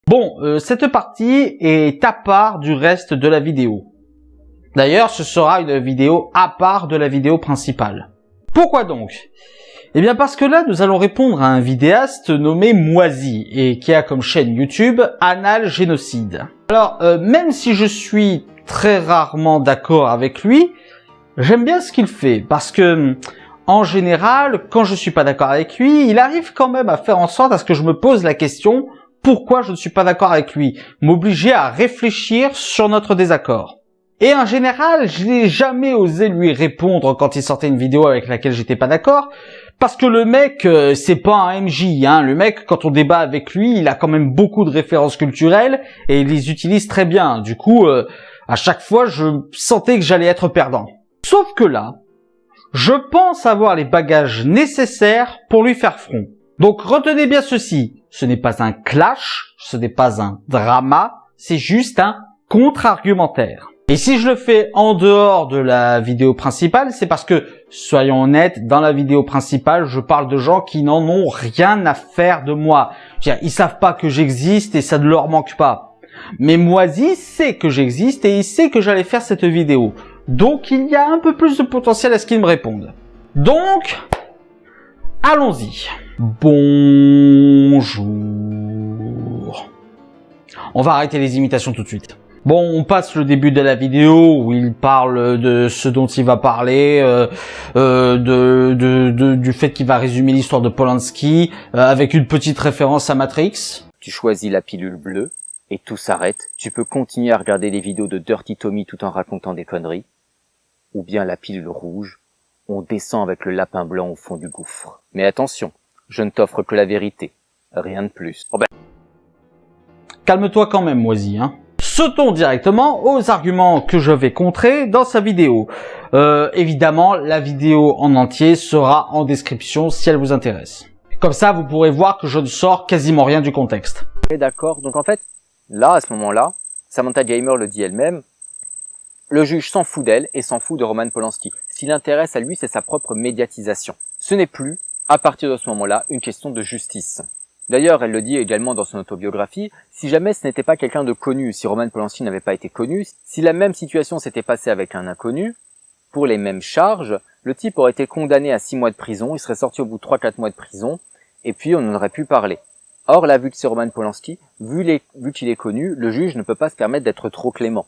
Bon, cette partie est à part du reste de la vidéo. D'ailleurs, ce sera une vidéo à part de la vidéo principale. Pourquoi donc? Eh bien parce que là, nous allons répondre à un vidéaste nommé Moisy et qui a comme chaîne YouTube Anal Génocide. Alors, même si je suis très rarement d'accord avec lui, j'aime bien ce qu'il fait parce que, en général, quand je suis pas d'accord avec lui, il arrive quand même à faire en sorte à ce que je me pose la question pourquoi je ne suis pas d'accord avec lui, m'obliger à réfléchir sur notre désaccord. Et en général, je n'ai jamais osé lui répondre quand il sortait une vidéo avec laquelle j'étais pas d'accord, parce que le mec, c'est pas un MJ, hein. Le mec, quand on débat avec lui, il a quand même beaucoup de références culturelles et il les utilise très bien. Du coup, à chaque fois, je sentais que j'allais être perdant. Sauf que là, je pense avoir les bagages nécessaires pour lui faire front. Donc retenez bien ceci, ce n'est pas un clash, ce n'est pas un drama, c'est juste un contre-argumentaire. Et si je le fais en dehors de la vidéo principale, c'est parce que, soyons honnêtes, dans la vidéo principale, je parle de gens qui n'en ont rien à faire de moi. Je veux dire, ils savent pas que j'existe et ça ne leur manque pas. Mais Moisy sait que j'existe et il sait que j'allais faire cette vidéo. Donc il y a un peu plus de potentiel à ce qu'il me réponde. Donc, allons-y. Bonjour. On va arrêter les imitations tout de suite. Bon, on passe le début de la vidéo où il parle de ce dont il va parler, du fait qu'il va résumer l'histoire de Polanski avec une petite référence à Matrix. Tu choisis la pilule bleue et tout s'arrête. Tu peux continuer à regarder les vidéos de Dirty Tommy tout en racontant des conneries. Ou bien la pilule rouge, on descend avec le lapin blanc au fond du gouffre. Mais attention, je ne t'offre que la vérité, rien de plus. Oh ben... Calme-toi quand même, Moisy, hein. Sautons directement aux arguments que je vais contrer dans sa vidéo. Évidemment, la vidéo en entier sera en description si elle vous intéresse. Comme ça, vous pourrez voir que je ne sors quasiment rien du contexte. D'accord, donc en fait, là, à ce moment-là, Samantha Gamer le dit elle-même, le juge s'en fout d'elle et s'en fout de Roman Polanski. Ce qui l'intéresse à lui, c'est sa propre médiatisation. Ce n'est plus, à partir de ce moment-là, une question de justice. D'ailleurs, elle le dit également dans son autobiographie, si jamais ce n'était pas quelqu'un de connu, si Roman Polanski n'avait pas été connu, si la même situation s'était passée avec un inconnu, pour les mêmes charges, le type aurait été condamné à 6 mois de prison, il serait sorti au bout de 3-4 mois de prison, et puis on en aurait pu parler. Or là, vu que c'est Roman Polanski, vu qu'il est connu, le juge ne peut pas se permettre d'être trop clément.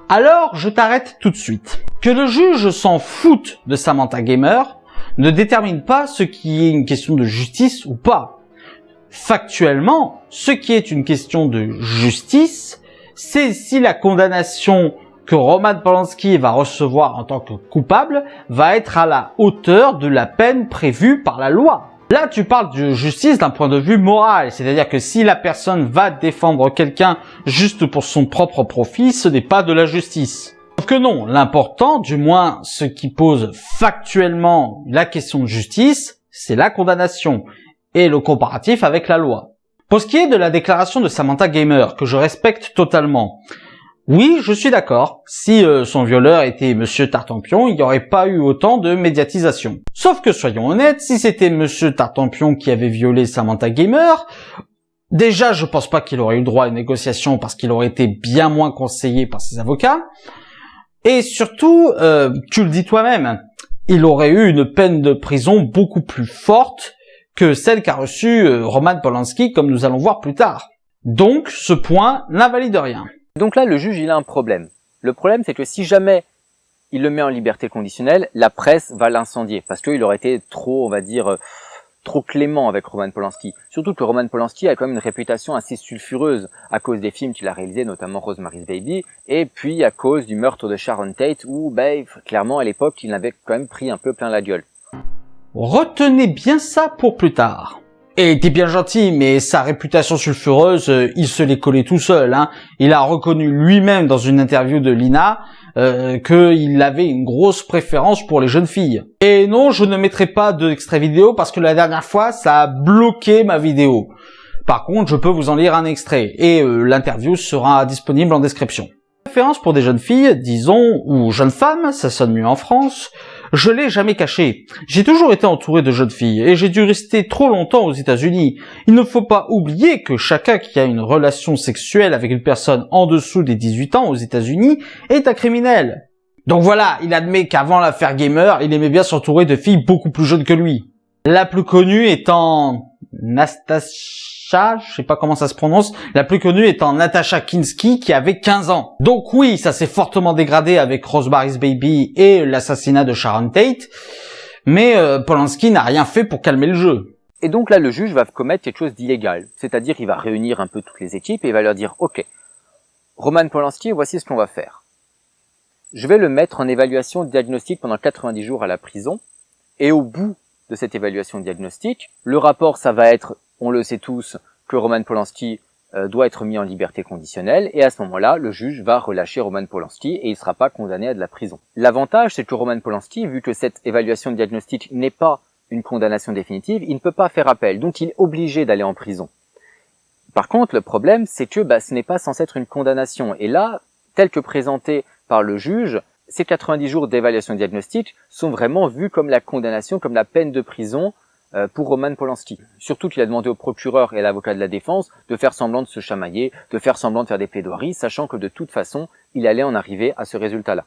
Alors, je t'arrête tout de suite. Que le juge s'en foute de Samantha Gamer ne détermine pas ce qui est une question de justice ou pas. Factuellement, ce qui est une question de justice, c'est si la condamnation que Roman Polanski va recevoir en tant que coupable va être à la hauteur de la peine prévue par la loi. Là, tu parles de justice d'un point de vue moral, c'est-à-dire que si la personne va défendre quelqu'un juste pour son propre profit, ce n'est pas de la justice. Sauf que non, l'important, du moins ce qui pose factuellement la question de justice, c'est la condamnation et le comparatif avec la loi. Pour ce qui est de la déclaration de Samantha Gamer, que je respecte totalement, oui, je suis d'accord, si son violeur était Monsieur Tartampion, il n'y aurait pas eu autant de médiatisation. Sauf que soyons honnêtes, si c'était Monsieur Tartampion qui avait violé Samantha Gamer, déjà je pense pas qu'il aurait eu droit à une négociation parce qu'il aurait été bien moins conseillé par ses avocats, et surtout, tu le dis toi-même, il aurait eu une peine de prison beaucoup plus forte que celle qu'a reçue Roman Polanski, comme nous allons voir plus tard. Donc, ce point n'invalide rien. Donc là, le juge, il a un problème. Le problème, c'est que si jamais il le met en liberté conditionnelle, la presse va l'incendier, parce qu'il aurait été trop, on va dire, trop clément avec Roman Polanski. Surtout que Roman Polanski a quand même une réputation assez sulfureuse à cause des films qu'il a réalisés, notamment Rosemary's Baby, et puis à cause du meurtre de Sharon Tate, où, clairement, à l'époque, il avait quand même pris un peu plein la gueule. Retenez bien ça pour plus tard. Et t'es bien gentil, mais sa réputation sulfureuse, il se l'est collé tout seul, hein. Il a reconnu lui-même dans une interview de Lina qu'il avait une grosse préférence pour les jeunes filles. Et non, je ne mettrai pas d'extrait vidéo parce que la dernière fois, ça a bloqué ma vidéo. Par contre, je peux vous en lire un extrait et l'interview sera disponible en description. Référence pour des jeunes filles, disons, ou jeunes femmes, ça sonne mieux en France, je l'ai jamais caché. J'ai toujours été entouré de jeunes filles et j'ai dû rester trop longtemps aux États-Unis. Il ne faut pas oublier que chacun qui a une relation sexuelle avec une personne en dessous des 18 ans aux États-Unis est un criminel. Donc voilà, il admet qu'avant l'affaire Gamer, il aimait bien s'entourer de filles beaucoup plus jeunes que lui. La plus connue étant Nastasia, je sais pas comment ça se prononce, la plus connue étant Natasha Kinski qui avait 15 ans. Donc oui, ça s'est fortement dégradé avec Rosemary's Baby et l'assassinat de Sharon Tate, mais Polanski n'a rien fait pour calmer le jeu. Et donc là, le juge va commettre quelque chose d'illégal. C'est-à-dire, il va réunir un peu toutes les équipes et il va leur dire « Ok, Roman Polanski, voici ce qu'on va faire. Je vais le mettre en évaluation diagnostique pendant 90 jours à la prison. Et au bout de cette évaluation diagnostique, le rapport, ça va être, on le sait tous, que Roman Polanski doit être mis en liberté conditionnelle. Et à ce moment-là, le juge va relâcher Roman Polanski et il ne sera pas condamné à de la prison. L'avantage, c'est que Roman Polanski, vu que cette évaluation diagnostique n'est pas une condamnation définitive, il ne peut pas faire appel. Donc il est obligé d'aller en prison. Par contre, le problème, c'est que ce n'est pas censé être une condamnation. Et là, tel que présenté par le juge, ces 90 jours d'évaluation diagnostique sont vraiment vus comme la condamnation, comme la peine de prison pour Roman Polanski. Surtout qu'il a demandé au procureur et à l'avocat de la défense de faire semblant de se chamailler, de faire semblant de faire des plaidoiries, sachant que de toute façon, il allait en arriver à ce résultat-là.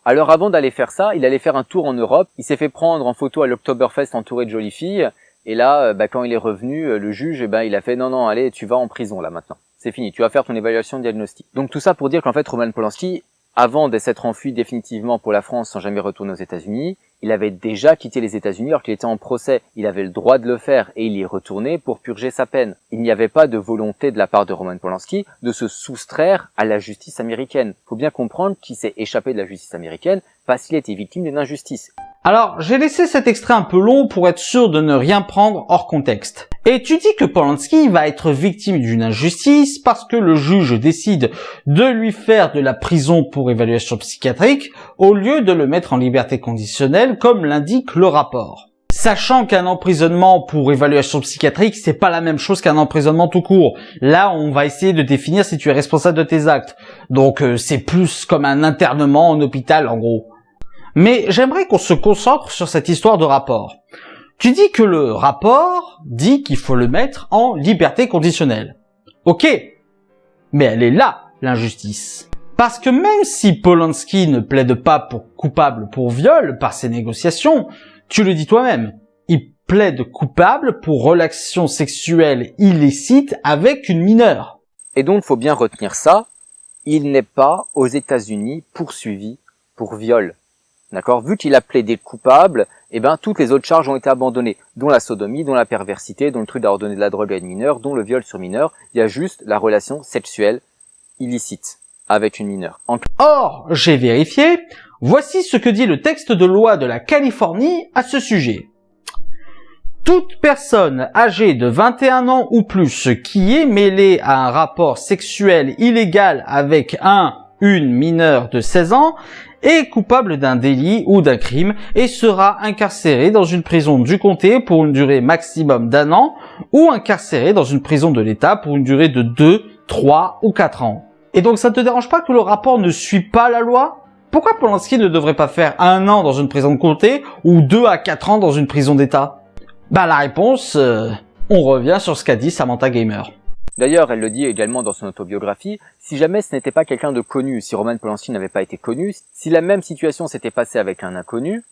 Alors avant d'aller faire ça, il allait faire un tour en Europe, il s'est fait prendre en photo à l'Oktoberfest entouré de jolies filles, et là, quand il est revenu, le juge, il a fait « Non, allez, tu vas en prison là maintenant. C'est fini, tu vas faire ton évaluation diagnostique. » Donc tout ça pour dire qu'en fait, Roman Polanski, avant de s'être enfui définitivement pour la France sans jamais retourner aux États-Unis, il avait déjà quitté les États-Unis alors qu'il était en procès. Il avait le droit de le faire et il y est retourné pour purger sa peine. Il n'y avait pas de volonté de la part de Roman Polanski de se soustraire à la justice américaine. Il faut bien comprendre qu'il s'est échappé de la justice américaine parce qu'il a été victime d'une injustice. Alors, j'ai laissé cet extrait un peu long pour être sûr de ne rien prendre hors contexte. Et tu dis que Polanski va être victime d'une injustice parce que le juge décide de lui faire de la prison pour évaluation psychiatrique au lieu de le mettre en liberté conditionnelle comme l'indique le rapport. Sachant qu'un emprisonnement pour évaluation psychiatrique, c'est pas la même chose qu'un emprisonnement tout court. Là, on va essayer de définir si tu es responsable de tes actes. Donc, c'est plus comme un internement en hôpital, en gros. Mais j'aimerais qu'on se concentre sur cette histoire de rapport. Tu dis que le rapport dit qu'il faut le mettre en liberté conditionnelle. Ok, mais elle est là, l'injustice. Parce que même si Polanski ne plaide pas pour coupable pour viol par ses négociations, tu le dis toi-même, il plaide coupable pour relation sexuelle illicite avec une mineure. Et donc, il faut bien retenir ça, il n'est pas aux États-Unis poursuivi pour viol. D'accord? Vu qu'il a plaidé coupable, toutes les autres charges ont été abandonnées, dont la sodomie, dont la perversité, dont le truc d'avoir donné de la drogue à une mineure, dont le viol sur mineur. Il y a juste la relation sexuelle illicite avec une mineure. Or, j'ai vérifié, voici ce que dit le texte de loi de la Californie à ce sujet. Toute personne âgée de 21 ans ou plus qui est mêlée à un rapport sexuel illégal avec une mineure de 16 ans est coupable d'un délit ou d'un crime et sera incarcéré dans une prison du comté pour une durée maximum d'1 an ou incarcéré dans une prison de l'État pour une durée de 2, 3 ou 4 ans. Et donc ça ne te dérange pas que le rapport ne suit pas la loi? Pourquoi Polanski ne devrait pas faire 1 an dans une prison de comté ou 2 à 4 ans dans une prison d'État? La réponse, on revient sur ce qu'a dit Samantha Gamer. D'ailleurs, elle le dit également dans son autobiographie, si jamais ce n'était pas quelqu'un de connu, si Roman Polanski n'avait pas été connu, si la même situation s'était passée avec un inconnu,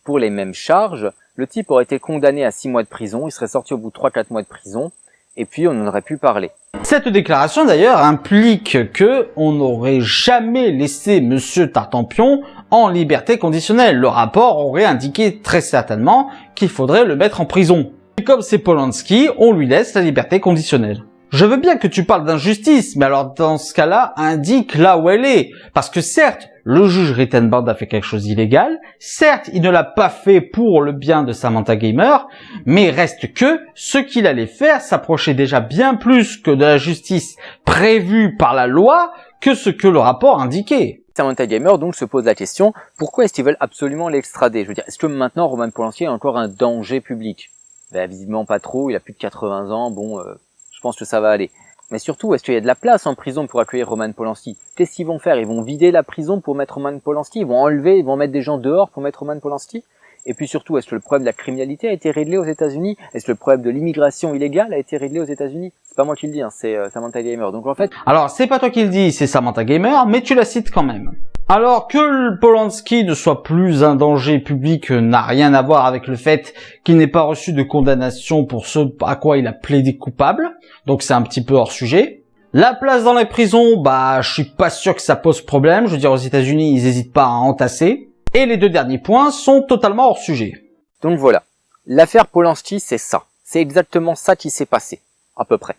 pour les mêmes charges, le type aurait été condamné à 6 mois de prison, il serait sorti au bout de 3-4 mois de prison, et puis on en aurait pu parler. Cette déclaration d'ailleurs implique que on n'aurait jamais laissé Monsieur Tartampion en liberté conditionnelle. Le rapport aurait indiqué très certainement qu'il faudrait le mettre en prison. Et comme c'est Polanski, on lui laisse la liberté conditionnelle. Je veux bien que tu parles d'injustice, mais alors dans ce cas-là, indique là où elle est. Parce que certes, le juge Rittenband a fait quelque chose d'illégal, certes, il ne l'a pas fait pour le bien de Samantha Gamer, mais reste que ce qu'il allait faire s'approchait déjà bien plus que de la justice prévue par la loi que ce que le rapport indiquait. Samantha Gamer donc se pose la question, pourquoi est-ce qu'ils veulent absolument l'extrader? Je veux dire, est-ce que maintenant Roman Polanski est encore un danger public? Visiblement pas trop, il a plus de 80 ans, je pense que ça va aller. Mais surtout, est-ce qu'il y a de la place en prison pour accueillir Roman Polanski? Qu'est-ce qu'ils vont faire? Ils vont vider la prison pour mettre Roman Polanski? Ils vont ils vont mettre des gens dehors pour mettre Roman Polanski? Et puis surtout, est-ce que le problème de la criminalité a été réglé aux États-Unis? Est-ce que le problème de l'immigration illégale a été réglé aux États-Unis? C'est pas moi qui le dis, hein, c'est Samantha Gamer. Donc en fait, alors c'est pas toi qui le dis, c'est Samantha Gamer, mais tu la cites quand même. Alors que Polanski ne soit plus un danger public n'a rien à voir avec le fait qu'il n'ait pas reçu de condamnation pour ce à quoi il a plaidé coupable, donc c'est un petit peu hors sujet. La place dans les prisons, je suis pas sûr que ça pose problème, je veux dire aux États-Unis ils hésitent pas à entasser. Et les deux derniers points sont totalement hors sujet. Donc voilà, l'affaire Polanski c'est ça, c'est exactement ça qui s'est passé, à peu près.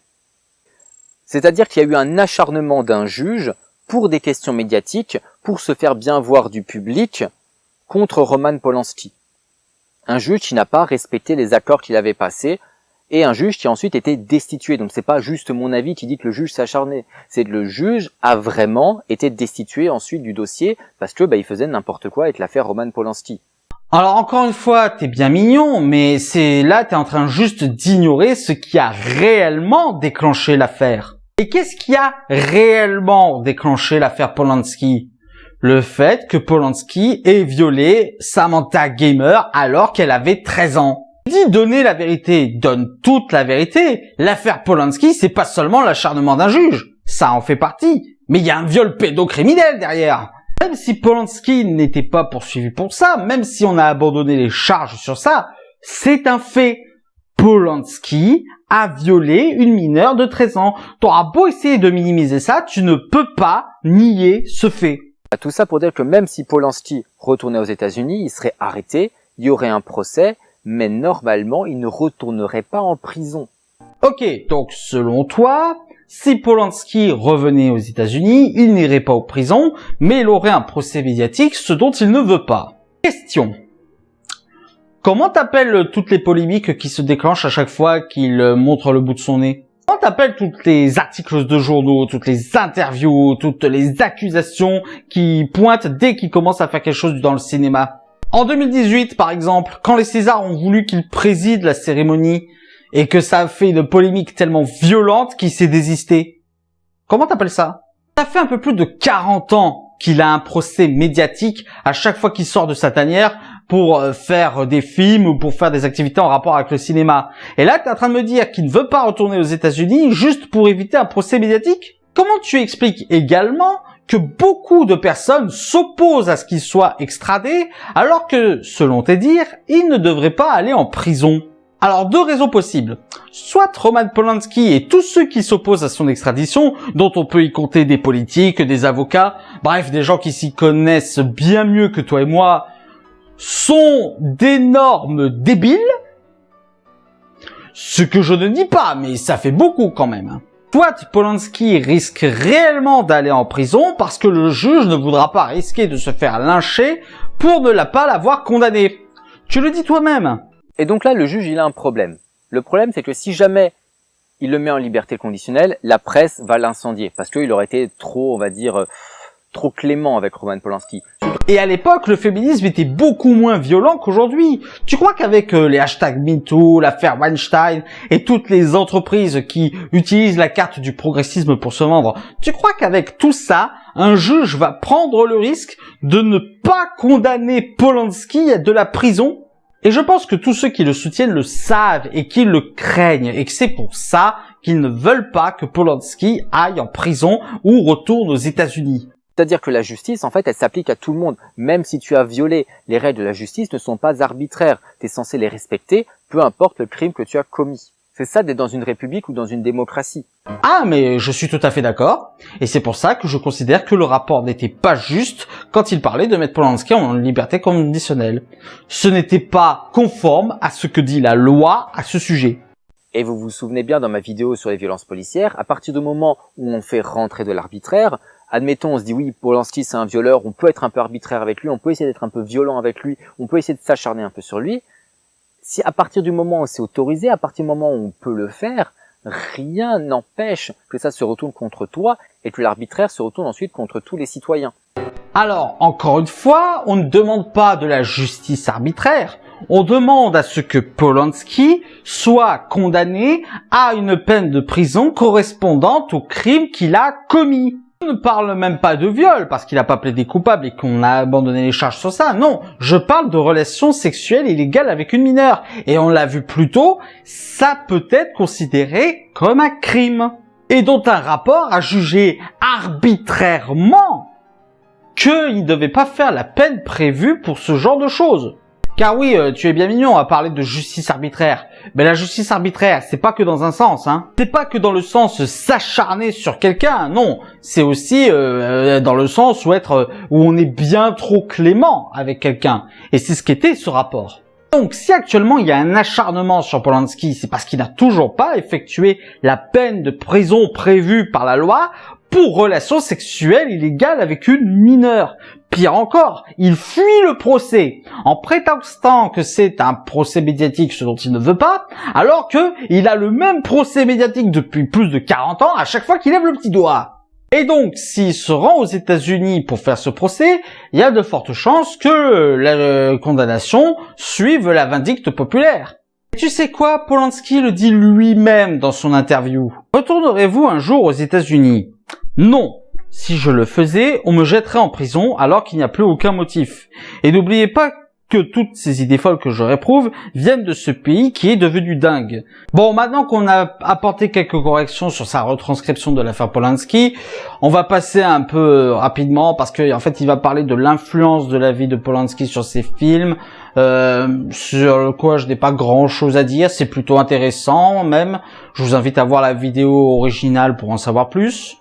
C'est-à-dire qu'il y a eu un acharnement d'un juge pour des questions médiatiques, pour se faire bien voir du public, contre Roman Polanski. Un juge qui n'a pas respecté les accords qu'il avait passés, et un juge qui a ensuite été destitué. Donc c'est pas juste mon avis qui dit que le juge s'est acharné, c'est que le juge a vraiment été destitué ensuite du dossier, parce que il faisait n'importe quoi avec l'affaire Roman Polanski. Alors encore une fois, t'es bien mignon, mais t'es en train juste d'ignorer ce qui a réellement déclenché l'affaire. Et qu'est-ce qui a réellement déclenché l'affaire Polanski? Le fait que Polanski ait violé Samantha Gamer alors qu'elle avait 13 ans. Dis donner la vérité, donne toute la vérité. L'affaire Polanski, c'est pas seulement l'acharnement d'un juge. Ça en fait partie. Mais il y a un viol pédocriminel derrière. Même si Polanski n'était pas poursuivi pour ça, même si on a abandonné les charges sur ça, c'est un fait. Polanski a violé une mineure de 13 ans. T'auras beau essayer de minimiser ça, tu ne peux pas nier ce fait. Tout ça pour dire que même si Polanski retournait aux États-Unis, il serait arrêté, il y aurait un procès, mais normalement, il ne retournerait pas en prison. Ok, donc selon toi, si Polanski revenait aux États-Unis, il n'irait pas en prison, mais il aurait un procès médiatique, ce dont il ne veut pas. Question. Comment t'appelles toutes les polémiques qui se déclenchent à chaque fois qu'il montre le bout de son nez? Comment t'appelles tous les articles de journaux, toutes les interviews, toutes les accusations qui pointent dès qu'il commence à faire quelque chose dans le cinéma? En 2018, par exemple, quand les Césars ont voulu qu'il préside la cérémonie et que ça a fait une polémique tellement violente qu'il s'est désisté. Comment t'appelles ça? Ça fait un peu plus de 40 ans qu'il a un procès médiatique à chaque fois qu'il sort de sa tanière pour faire des films ou pour faire des activités en rapport avec le cinéma. Et là, t'es en train de me dire qu'il ne veut pas retourner aux États-Unis juste pour éviter un procès médiatique? Comment tu expliques également que beaucoup de personnes s'opposent à ce qu'il soit extradé, alors que, selon tes dires, il ne devrait pas aller en prison? Alors, deux raisons possibles. Soit Roman Polanski et tous ceux qui s'opposent à son extradition, dont on peut y compter des politiques, des avocats, bref, des gens qui s'y connaissent bien mieux que toi et moi, sont d'énormes débiles. Ce que je ne dis pas, mais ça fait beaucoup quand même. Soit Polanski risque réellement d'aller en prison parce que le juge ne voudra pas risquer de se faire lyncher pour ne pas l'avoir condamné. Tu le dis toi-même. Et donc là, le juge, il a un problème. Le problème, c'est que si jamais il le met en liberté conditionnelle, la presse va l'incendier. Parce qu'il aurait été trop, on va dire, trop clément avec Roman Polanski. Et à l'époque, le féminisme était beaucoup moins violent qu'aujourd'hui. Tu crois qu'avec les hashtags MeToo, l'affaire Weinstein et toutes les entreprises qui utilisent la carte du progressisme pour se vendre, tu crois qu'avec tout ça, un juge va prendre le risque de ne pas condamner Polanski à de la prison? Et je pense que tous ceux qui le soutiennent le savent et qui le craignent et que c'est pour ça qu'ils ne veulent pas que Polanski aille en prison ou retourne aux États-Unis. C'est-à-dire que la justice, en fait, elle s'applique à tout le monde. Même si tu as violé, les règles de la justice ne sont pas arbitraires. Tu es censé les respecter, peu importe le crime que tu as commis. C'est ça d'être dans une république ou dans une démocratie. Ah, mais je suis tout à fait d'accord. Et c'est pour ça que je considère que le rapport n'était pas juste quand il parlait de mettre Polanski en liberté conditionnelle. Ce n'était pas conforme à ce que dit la loi à ce sujet. Et vous vous souvenez bien dans ma vidéo sur les violences policières, à partir du moment où on fait rentrer de l'arbitraire, admettons, on se dit oui, Polanski c'est un violeur, on peut être un peu arbitraire avec lui, on peut essayer d'être un peu violent avec lui, on peut essayer de s'acharner un peu sur lui. Si à partir du moment où c'est autorisé, à partir du moment où on peut le faire, rien n'empêche que ça se retourne contre toi et que l'arbitraire se retourne ensuite contre tous les citoyens. Alors, encore une fois, on ne demande pas de la justice arbitraire, on demande à ce que Polanski soit condamné à une peine de prison correspondante au crime qu'il a commis. Je ne parle même pas de viol, parce qu'il n'a pas plaidé coupable et qu'on a abandonné les charges sur ça. Non, je parle de relations sexuelles illégales avec une mineure. Et on l'a vu plus tôt, ça peut être considéré comme un crime. Et dont un rapport a jugé arbitrairement qu'il ne devait pas faire la peine prévue pour ce genre de choses. Car oui, tu es bien mignon à parler de justice arbitraire. Mais la justice arbitraire, c'est pas que dans un sens, hein. C'est pas que dans le sens s'acharner sur quelqu'un, non. C'est aussi dans le sens où on est bien trop clément avec quelqu'un. Et c'est ce qu'était ce rapport. Donc, si actuellement il y a un acharnement sur Polanski, c'est parce qu'il n'a toujours pas effectué la peine de prison prévue par la loi pour relation sexuelle illégale avec une mineure. Pire encore, il fuit le procès en prétextant que c'est un procès médiatique, ce dont il ne veut pas, alors que il a le même procès médiatique depuis plus de 40 ans à chaque fois qu'il lève le petit doigt. Et donc, s'il se rend aux États-Unis pour faire ce procès, il y a de fortes chances que la condamnation suive la vindicte populaire. Et tu sais quoi, Polanski le dit lui-même dans son interview. Retournerez-vous un jour aux États-Unis? Non. Si je le faisais, on me jetterait en prison alors qu'il n'y a plus aucun motif. Et n'oubliez pas que toutes ces idées folles que je réprouve viennent de ce pays qui est devenu dingue. Bon, maintenant qu'on a apporté quelques corrections sur sa retranscription de l'affaire Polanski, on va passer un peu rapidement parce que en fait, il va parler de l'influence de la vie de Polanski sur ses films, sur quoi je n'ai pas grand-chose à dire. C'est plutôt intéressant même. Je vous invite à voir la vidéo originale pour en savoir plus.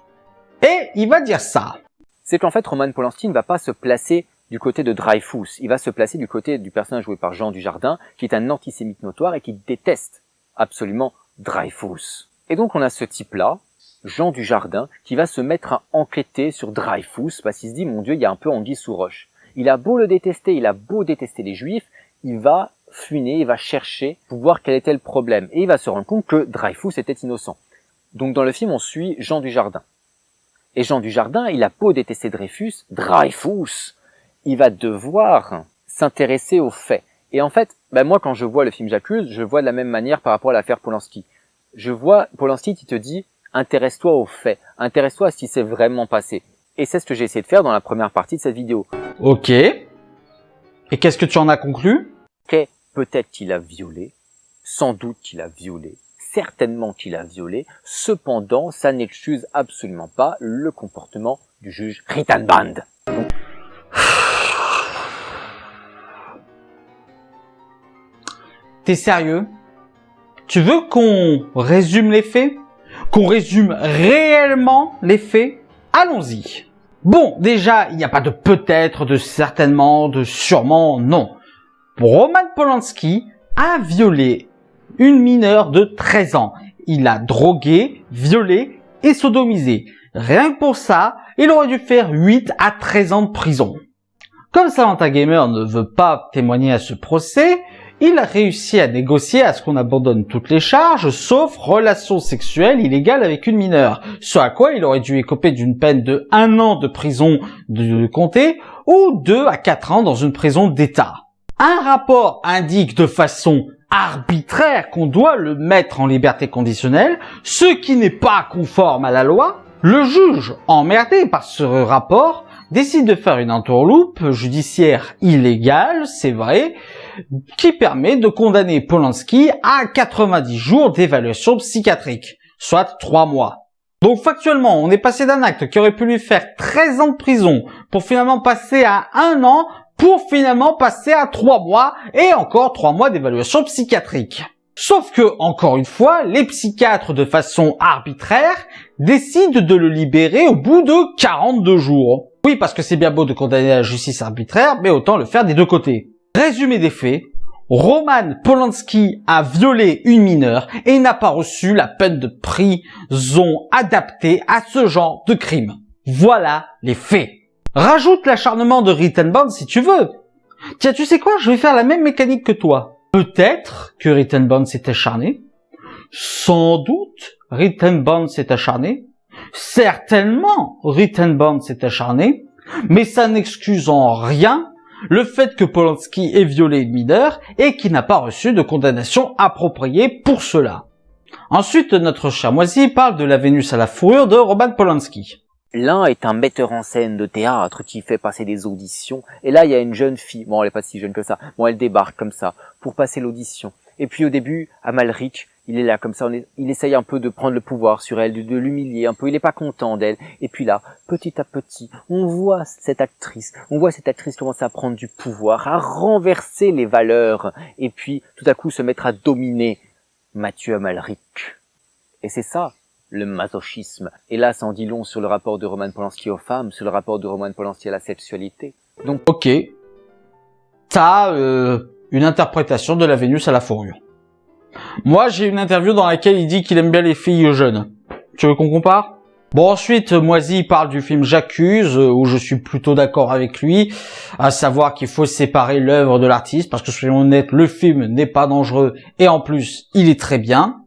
Et il va dire ça. C'est qu'en fait, Roman Polanski ne va pas se placer du côté de Dreyfus. Il va se placer du côté du personnage joué par Jean Dujardin, qui est un antisémite notoire et qui déteste absolument Dreyfus. Et donc, on a ce type-là, Jean Dujardin, qui va se mettre à enquêter sur Dreyfus, parce qu'il se dit, mon Dieu, il y a un peu anguille sous roche. Il a beau le détester, il a beau détester les Juifs, il va fuiner, il va chercher pour voir quel était le problème. Et il va se rendre compte que Dreyfus était innocent. Donc, dans le film, on suit Jean Dujardin. Et Jean Dujardin, il a beau détester Dreyfus, il va devoir s'intéresser aux faits. Et en fait, moi, quand je vois le film J'accuse, je vois de la même manière par rapport à l'affaire Polanski. Je vois Polanski qui te dit, intéresse-toi aux faits, intéresse-toi à ce qui s'est vraiment passé. Et c'est ce que j'ai essayé de faire dans la première partie de cette vidéo. Ok. Et qu'est-ce que tu en as conclu? Peut-être qu'il a violé, sans doute qu'il a violé, certainement qu'il a violé, cependant, ça n'excuse absolument pas le comportement du juge Rittenband. T'es sérieux? Tu veux qu'on résume les faits? Qu'on résume réellement les faits? Allons-y. Bon, déjà, il n'y a pas de peut-être, de certainement, de sûrement, non. Roman Polanski a violé une mineure de 13 ans. Il a drogué, violé et sodomisé. Rien que pour ça, il aurait dû faire 8 à 13 ans de prison. Comme Samantha Gamer ne veut pas témoigner à ce procès, il a réussi à négocier à ce qu'on abandonne toutes les charges, sauf relations sexuelles illégales avec une mineure. Ce à quoi il aurait dû écoper d'une peine de 1 an de prison de comté ou 2 à 4 ans dans une prison d'État. Un rapport indique de façon arbitraire qu'on doit le mettre en liberté conditionnelle, ce qui n'est pas conforme à la loi. Le juge, emmerdé par ce rapport, décide de faire une entourloupe judiciaire illégale, c'est vrai, qui permet de condamner Polanski à 90 jours d'évaluation psychiatrique, soit 3 mois. Donc factuellement, on est passé d'un acte qui aurait pu lui faire 13 ans de prison pour finalement passer à 1 an, pour finalement passer à 3 mois et encore 3 mois d'évaluation psychiatrique. Sauf que, encore une fois, les psychiatres, de façon arbitraire, décident de le libérer au bout de 42 jours. Oui, parce que c'est bien beau de condamner à la justice arbitraire, mais autant le faire des deux côtés. Résumé des faits, Roman Polanski a violé une mineure et n'a pas reçu la peine de prison adaptée à ce genre de crime. Voilà les faits. Rajoute l'acharnement de Rittenband si tu veux. Tiens, tu sais quoi, je vais faire la même mécanique que toi. Peut-être que Rittenband s'est acharné. Sans doute, Rittenband s'est acharné. Certainement, Rittenband s'est acharné. Mais ça n'excuse en rien le fait que Polanski ait violé une mineure et qu'il n'a pas reçu de condamnation appropriée pour cela. Ensuite, notre cher Moisy parle de La Vénus à la fourrure de Roman Polanski. L'un est un metteur en scène de théâtre qui fait passer des auditions. Et là, il y a une jeune fille. Bon, elle est pas si jeune que ça. Bon, elle débarque comme ça pour passer l'audition. Et puis au début, Amalric, il est là comme ça. Il essaye un peu de prendre le pouvoir sur elle, de l'humilier un peu. Il est pas content d'elle. Et puis là, petit à petit, on voit cette actrice commencer à prendre du pouvoir, à renverser les valeurs. Et puis, tout à coup, se mettre à dominer Mathieu Amalric. Et c'est ça, le masochisme. Et là, ça en dit long sur le rapport de Roman Polanski aux femmes, sur le rapport de Roman Polanski à la sexualité. Donc, ok, t'as une interprétation de La Vénus à la fourrure. Moi, j'ai une interview dans laquelle il dit qu'il aime bien les filles jeunes. Tu veux qu'on compare? Bon, ensuite, Moisy parle du film J'accuse, où je suis plutôt d'accord avec lui, à savoir qu'il faut séparer l'œuvre de l'artiste, parce que soyons honnêtes, le film n'est pas dangereux, et en plus, il est très bien.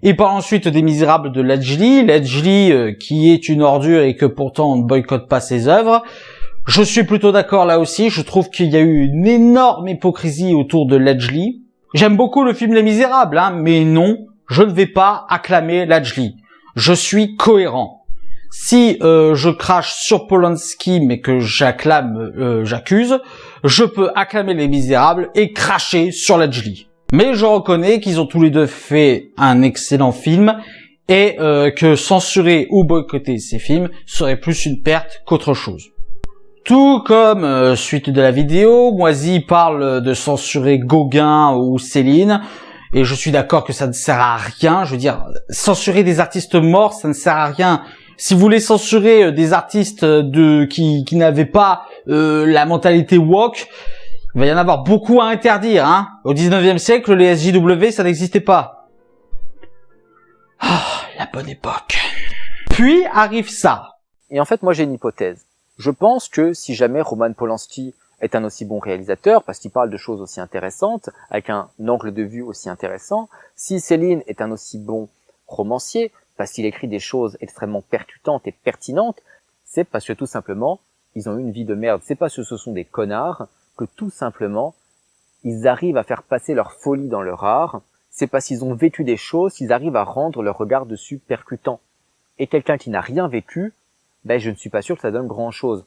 Il parle ensuite des Misérables de Ledgely, qui est une ordure et que pourtant on ne boycotte pas ses œuvres. Je suis plutôt d'accord là aussi, je trouve qu'il y a eu une énorme hypocrisie autour de Ledgely. J'aime beaucoup le film Les Misérables, mais non, je ne vais pas acclamer Ledgely. Je suis cohérent. Si je crache sur Polanski mais que j'accuse, je peux acclamer Les Misérables et cracher sur Ledgely. Mais je reconnais qu'ils ont tous les deux fait un excellent film et que censurer ou boycotter ces films serait plus une perte qu'autre chose. Tout comme suite de la vidéo, Moisy parle de censurer Gauguin ou Céline et je suis d'accord que ça ne sert à rien. Je veux dire, censurer des artistes morts, ça ne sert à rien. Si vous voulez censurer des artistes qui n'avaient pas la mentalité woke, il va y en avoir beaucoup à interdire, Au 19e siècle, les SJW, ça n'existait pas. Ah, la bonne époque. Puis arrive ça. et en fait, moi j'ai une hypothèse. Je pense que si jamais Roman Polanski est un aussi bon réalisateur, parce qu'il parle de choses aussi intéressantes, avec un angle de vue aussi intéressant, si Céline est un aussi bon romancier, parce qu'il écrit des choses extrêmement percutantes et pertinentes, c'est parce que tout simplement, ils ont eu une vie de merde. C'est parce que ce sont des connards que tout simplement, ils arrivent à faire passer leur folie dans leur art. C'est parce qu'ils ont vécu des choses qu'ils arrivent à rendre leur regard dessus percutant. Et quelqu'un qui n'a rien vécu, ben je ne suis pas sûr que ça donne grand-chose.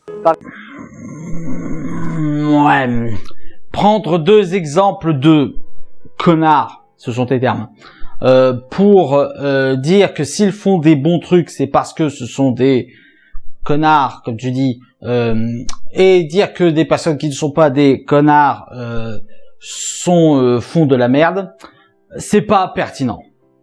Ouais. Prendre deux exemples de connards, ce sont tes termes, pour dire que s'ils font des bons trucs, c'est parce que ce sont des connards, comme tu dis, et dire que des personnes qui ne sont pas des connards font de la merde, c'est pas pertinent.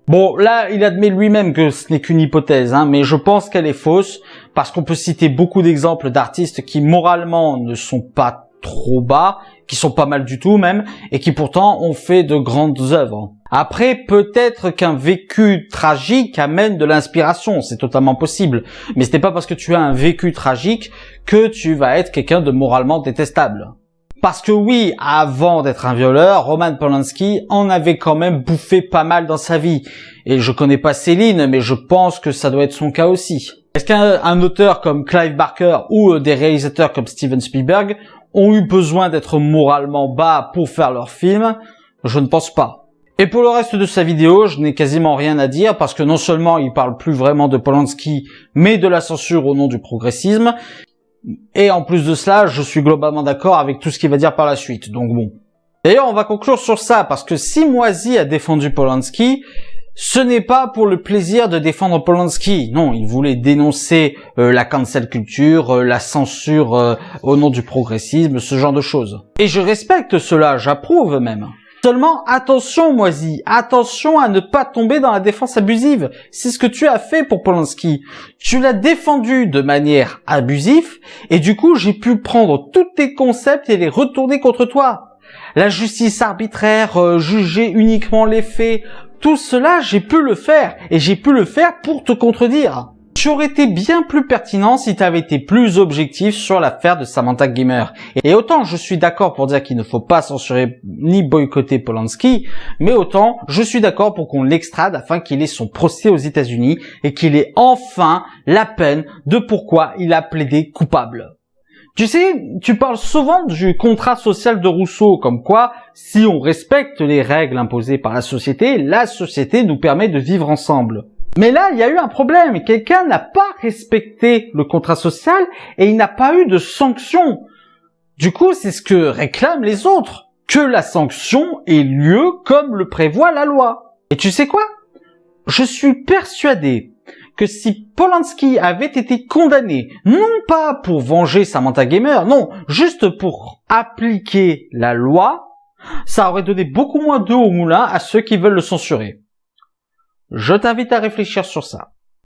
Bon, là, il admet lui-même que ce n'est qu'une hypothèse, mais je pense qu'elle est fausse, parce qu'on peut citer beaucoup d'exemples d'artistes qui, moralement, ne sont pas trop bas, qui sont pas mal du tout même, et qui pourtant ont fait de grandes œuvres. Après, peut-être qu'un vécu tragique amène de l'inspiration, c'est totalement possible, mais ce n'est pas parce que tu as un vécu tragique que tu vas être quelqu'un de moralement détestable. Parce que oui, avant d'être un violeur, Roman Polanski en avait quand même bouffé pas mal dans sa vie. Et je connais pas Céline, mais je pense que ça doit être son cas aussi. Est-ce qu'un auteur comme Clive Barker ou des réalisateurs comme Steven Spielberg ont eu besoin d'être moralement bas pour faire leur film? Je ne pense pas. Et pour le reste de sa vidéo, je n'ai quasiment rien à dire parce que non seulement il parle plus vraiment de Polanski, mais de la censure au nom du progressisme. Et en plus de cela, je suis globalement d'accord avec tout ce qu'il va dire par la suite, donc bon. D'ailleurs, on va conclure sur ça, parce que si Moisy a défendu Polanski, ce n'est pas pour le plaisir de défendre Polanski. Non, il voulait dénoncer la cancel culture, la censure au nom du progressisme, ce genre de choses. Et je respecte cela, j'approuve même. Seulement, attention Moisy, attention à ne pas tomber dans la défense abusive. C'est ce que tu as fait pour Polanski. Tu l'as défendu de manière abusive, et du coup j'ai pu prendre tous tes concepts et les retourner contre toi. La justice arbitraire, juger uniquement les faits, tout cela j'ai pu le faire, et j'ai pu le faire pour te contredire. Tu aurais été bien plus pertinent si tu avais été plus objectif sur l'affaire de Samantha Gamer. Et autant je suis d'accord pour dire qu'il ne faut pas censurer ni boycotter Polanski, mais autant je suis d'accord pour qu'on l'extrade afin qu'il ait son procès aux États-Unis et qu'il ait enfin la peine de pourquoi il a plaidé coupable. Tu sais, tu parles souvent du contrat social de Rousseau, comme quoi, si on respecte les règles imposées par la société nous permet de vivre ensemble. Mais là, il y a eu un problème. Quelqu'un n'a pas respecté le contrat social et il n'a pas eu de sanction. Du coup, c'est ce que réclament les autres, que la sanction ait lieu comme le prévoit la loi. Et tu sais quoi? Je suis persuadé que si Polanski avait été condamné, non pas pour venger Samantha Gamer, non, juste pour appliquer la loi, ça aurait donné beaucoup moins d'eau au moulin à ceux qui veulent le censurer. Je t'invite à réfléchir sur ça.